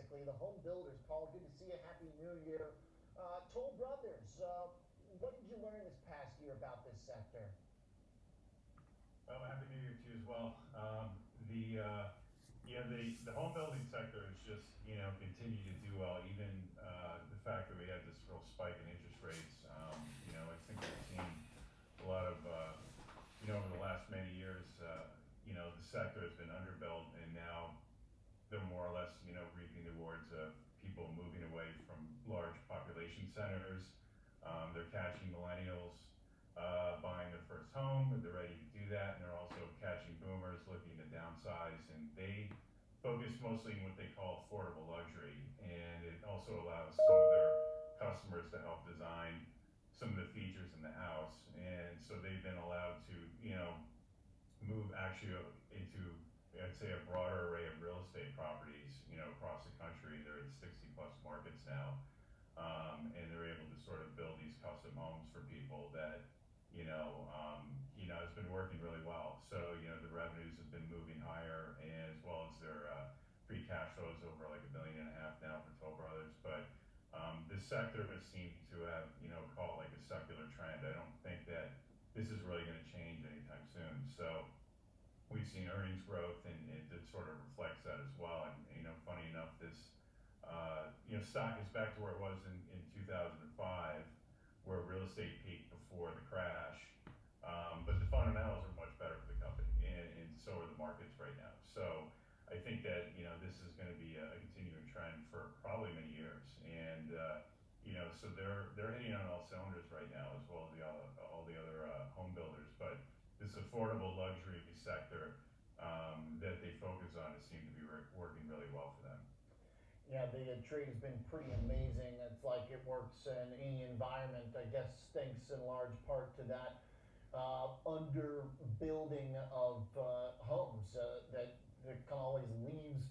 basically, the home builders. Paul, good to see you. Happy New Year. Toll Brothers, what did you learn this past year about this sector? Well, happy New Year to you as well. The home building sector has just continued to do well. Even the fact that we had this real spike in interest rates. I think we've seen a lot of over the last many years. The sector has been underbuilt, and now they're more or less reaping the rewards of people moving away from large population centers. They're catching millennials buying their first home, and they're ready to do that, and they're also catching boomers looking to downsize, and they focus mostly on what they call affordable luxury, and it also allows some of their customers to help design some of the features in the house, and so they've been allowed to move actually into, I'd say, a broader array of real estate properties across the country. They're in 60 plus markets now, and they're able to sort of build these custom homes for people that has been working really well. So the revenues have been moving higher, and as well as their free cash flow is over like $1.5 billion now for Toll Brothers. But this sector has seemed to have caught like a secular trend. I don't think that this is really going to change anytime soon. So we've seen earnings growth, and it sort of reflects that as well. And funny enough, this stock is back to where it was in 2005, where real estate peaked before the crash. But the fundamentals are much better for the company, and so are the markets right now. So I think that this is going to be a continuing trend for probably many years, and so they're hitting on all cylinders right now, as well as all the other home builders. But this affordable luxury sector that they focus on has seemed to be working really well for them. Yeah, the trade has been pretty amazing. It's like it works in any environment, I guess, thanks in large part to that underbuilding of homes that kind of always leaves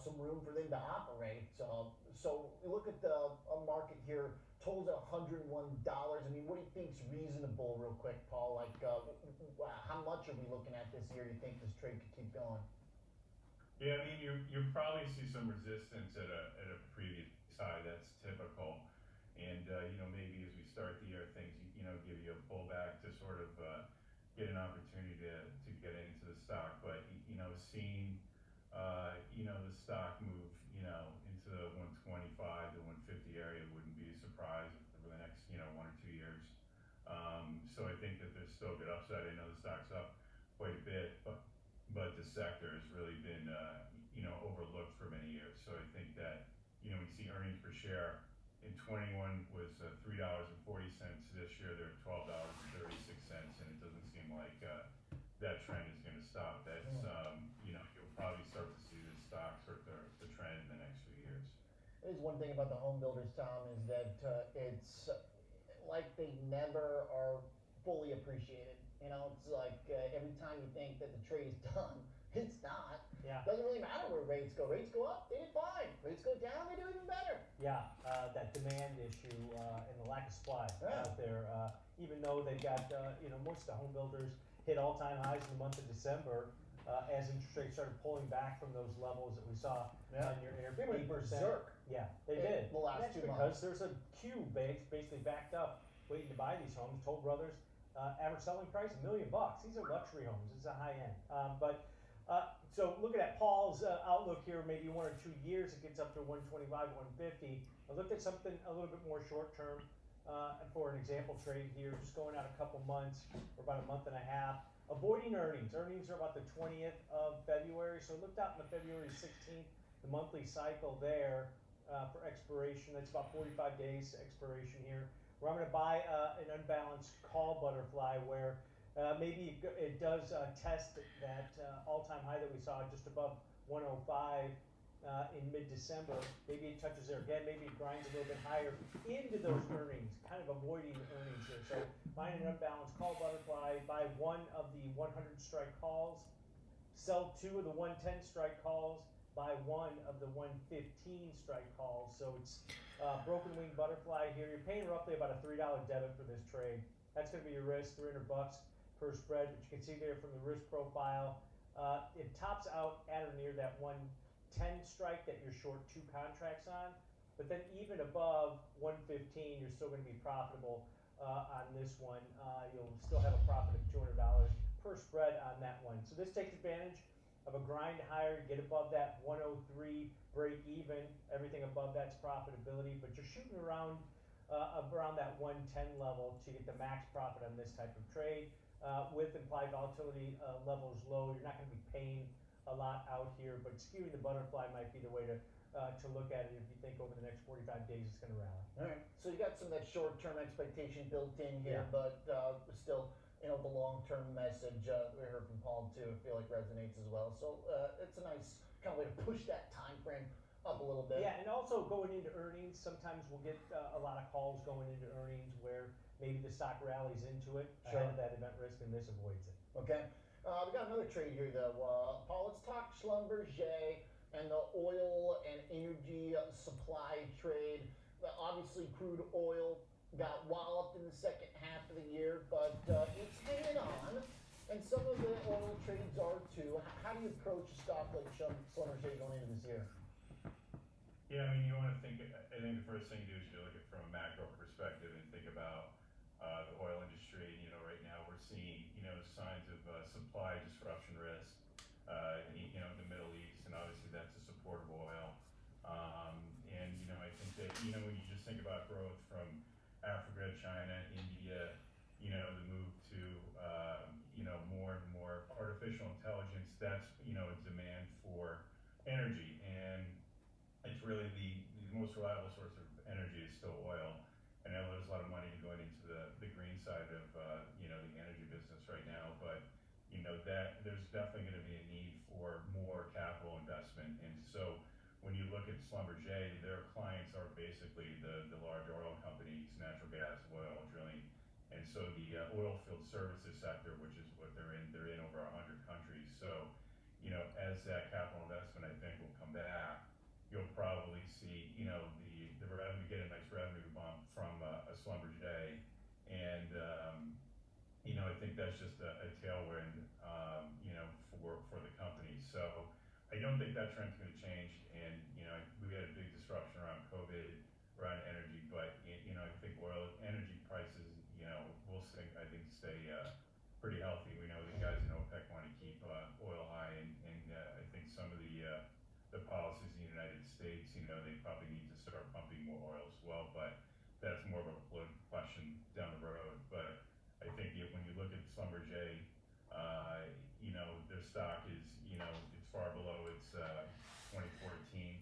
some room for them to operate. So we look at the market here. Toll's at $101. I mean, what do you think is reasonable, real quick, Paul? Like, how much are we looking at this year? You think this trade could keep going? Yeah, I mean, you probably see some resistance at a previous high. That's typical, and maybe as we start the year, things give you a pullback to sort of get an opportunity to get into the stock. But seeing the stock move into the 125 to 150 area wouldn't be a surprise over the next 1 or 2 years. So I think that there's still good upside. I know the stock's up quite a bit, but the sector has really been overlooked for many years. So I think that we see earnings per share in 21 was $3.40. This year they're $12.36, and it doesn't seem like that trend is going to stop. That's you'll probably start to see this stock start to trend in the next few years. There's one thing about the home builders, Tom, is that it's like they never are fully appreciated. It's like every time you think that the trade is done, it's not. Yeah. Doesn't really matter where rates go. Rates go up, they did fine. Rates go down, they do even better. Yeah, that demand issue and the lack of supply out there. Even though they've got, most of the home builders hit all-time highs in the month of December, as interest rates started pulling back from those levels that we saw on your 8%. Berserk. Yeah, they did. The last That's 2 because months. there's a queue basically backed up waiting to buy these homes. Toll Brothers, average selling price $1 million. These are luxury homes. This is a high end. So looking at Paul's outlook here, maybe 1 or 2 years, it gets up to 125, 150. I looked at something a little bit more short term for an example trade here, just going out a couple months or about a month and a half. Avoiding earnings. Earnings are about the 20th of February. So I looked out in the February 16th, the monthly cycle there for expiration. That's about 45 days expiration here, where I'm going to buy an unbalanced call butterfly where maybe it does test that all-time high that we saw just above 105 in mid-December. Maybe it touches there again. Maybe it grinds a little bit higher into those earnings, kind of avoiding earnings here. So buying an unbalanced call butterfly, buy 1 of the 100 strike calls, sell 2 of the 110 strike calls, buy 1 of the 115 strike calls. So it's broken wing butterfly here. You're paying roughly about a $3 debit for this trade. That's going to be your risk, $300 per spread. But you can see there from the risk profile, it tops out at or near that 110 110 strike that you're short 2 contracts on, but then even above 115, you're still gonna be profitable, on this one. You'll still have a profit of $200 per spread on that one. So this takes advantage of a grind higher, get above that 103, break even, everything above that's profitability, but you're shooting around that 110 level to get the max profit on this type of trade. With implied volatility levels low, you're not going to be paying a lot out here, but skewing the butterfly might be the way to look at it if you think over the next 45 days it's going to rally. All right. So you got some of that short-term expectation built in here, Yeah. but still, the long-term message we heard from Paul too, I feel like resonates as well. So it's a nice kind of way to push that time frame up a little bit. Yeah, and also going into earnings, sometimes we'll get a lot of calls going into earnings where maybe the stock rallies into it ahead of that event risk, and this avoids it. Okay. We got another trade here though. Paul, let's talk Schlumberger and the oil and energy supply trade. Obviously, crude oil got walloped in the second half of the year, but it's hanging on, and some of the oil trades are too. How do you approach a stock like Schlumberger going into this year? Yeah, I mean, you want to think. I think the first thing you do is you look at it from a macro perspective and think about the oil industry. Right now we're seeing signs of supply disruption risk. In the Middle East, and obviously that's a support of oil. And I think that when you just think about growth from Africa, China, India, the move to more and more artificial intelligence, that's a demand for energy, and it's really the most reliable source of energy is still oil. I know there's a lot of money going into the green side of the energy business right now, but that there's definitely going to be a need for more capital investment. And so when you look at Schlumberger, their clients are basically the large oil companies, natural gas, oil, drilling, and so the oil field services sector, which is what they're in over 100 countries. So as that capital investment, I think, will come back, you'll probably see the revenue, get a nice revenue bump from a Schlumberger, and I think that's just a tailwind for the company. So I don't think that trend's going to change, and we had a big disruption around COVID, around energy, but I think energy prices will stay pretty healthy. We know the guys in OPEC want to keep oil high, and I think some of the policies in the United States, they probably need to start pumping more oil as well, but that's more of a political question down the road. But I think when you look at Schlumberger, their stock is, it's far below its 2014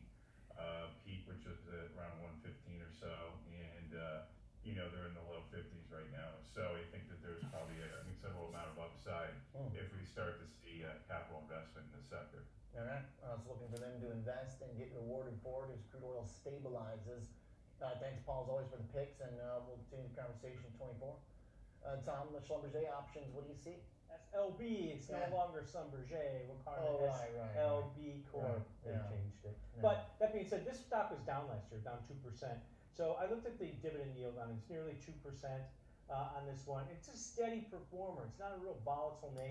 peak, which was around 115 or so, and they're in the low 50s right now. So I think that there's probably a considerable amount of upside if we start to see capital investment in the sector. All right. I was looking for them to invest and get rewarded for it as crude oil stabilizes. Thanks, Paul, as always, for the picks, and we'll continue the conversation in 24. Tom, the Schlumberger options, what do you see? That's LB. It's no longer Schlumberger. We're calling it right. LB Corp. They changed it. But that being said, this stock was down last year, down 2%. So I looked at the dividend yield on it. It's nearly 2% on this one. It's a steady performer. It's not a real volatile name.